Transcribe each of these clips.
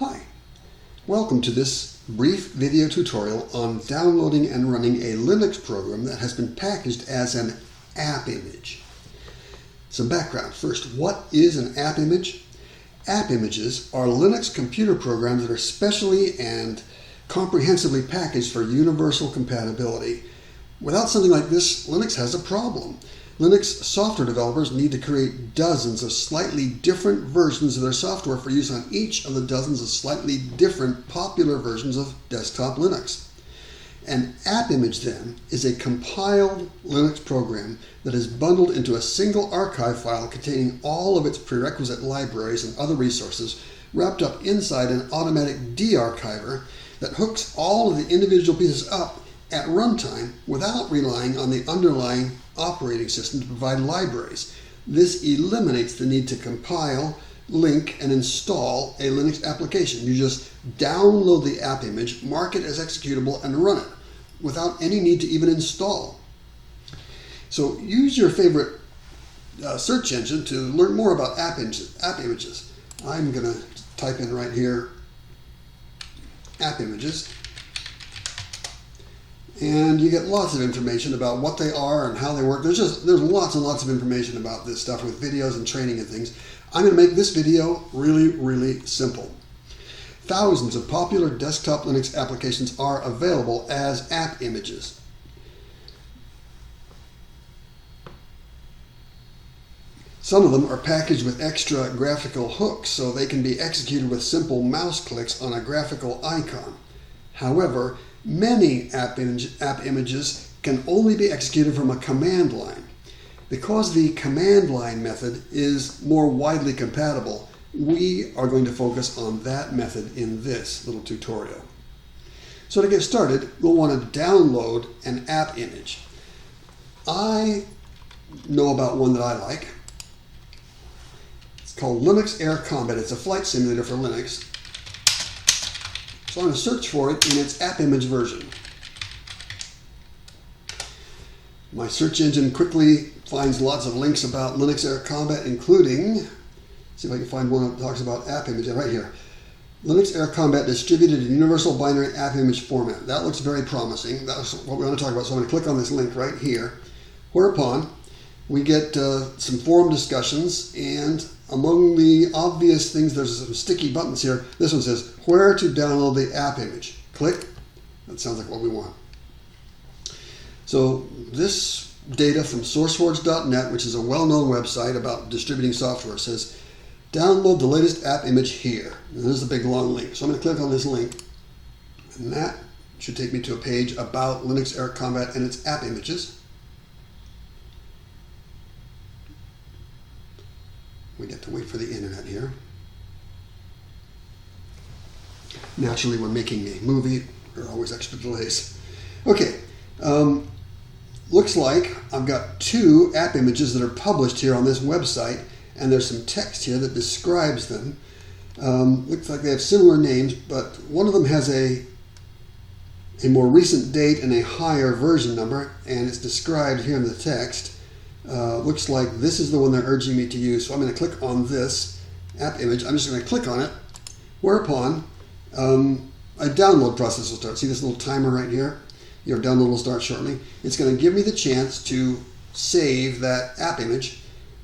Hi, welcome to this brief video tutorial on downloading and running a Linux program that has been packaged as an AppImage. Some background. First, what is an AppImage? AppImages are Linux computer programs that are specially and comprehensively packaged for universal compatibility. Without something like this, Linux has a problem. Linux software developers need to create dozens of slightly different versions of their software for use on each of the dozens of slightly different popular versions of desktop Linux. An AppImage, then, is a compiled Linux program that is bundled into a single archive file containing all of its prerequisite libraries and other resources, wrapped up inside an automatic de-archiver that hooks all of the individual pieces up at runtime without relying on the underlying operating system to provide libraries. This eliminates the need to compile, link, and install a Linux application. You just download the AppImage, mark it as executable, and run it without any need to even install. So use your favorite search engine to learn more about AppImages. I'm going to type in right here AppImages. And you get lots of information about what they are and how they work. There's lots and lots of information about this stuff with videos and training and things. I'm going to make this video really simple. Thousands of popular desktop Linux applications are available as AppImages. Some of them are packaged with extra graphical hooks so they can be executed with simple mouse clicks on a graphical icon. However, many AppImages can only be executed from a command line. Because the command line method is more widely compatible, we are going to focus on that method in this little tutorial. So to get started, we'll want to download an AppImage. I know about one that I like. It's called Linux Air Combat. It's a flight simulator for Linux. So I'm going to search for it in its AppImage version. My search engine quickly finds lots of links about Linux Air Combat, including, see if I can find one that talks about AppImage right here. Linux Air Combat distributed in universal binary AppImage format. That looks very promising. That's what we want to talk about. So I'm going to click on this link right here, whereupon we get some forum discussions, and among the obvious things, there's some sticky buttons here. This one says, where to download the AppImage. Click. That sounds like what we want. So this data from sourceforge.net, which is a well-known website about distributing software, says, download the latest AppImage here. And there's a big long link. So I'm going to click on this link, and that should take me to a page about Linux Air Combat and its AppImages. We get to wait for the internet here. Naturally, when making a movie, there are always extra delays. Okay, looks like I've got two AppImages that are published here on this website, and there's some text here that describes them. Looks like they have similar names, but one of them has a more recent date and a higher version number, and it's described here in the text. Looks like this is the one they're urging me to use. So I'm going to click on this AppImage. I'm just going to click on it, whereupon a download process will start. See this little timer right here? Your download will start shortly. It's going to give me the chance to save that AppImage.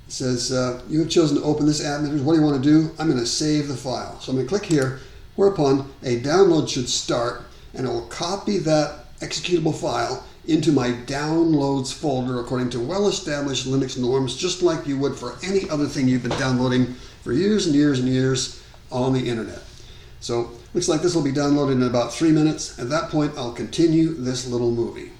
It says, you have chosen to open this AppImage. What do you want to do? I'm going to save the file. So I'm going to click here, whereupon a download should start, and it will copy that executable file into my downloads folder according to well-established Linux norms, just like you would for any other thing you've been downloading for years and years and years on the internet. So looks like this will be downloaded in about 3 minutes. At that point, I'll continue this little movie.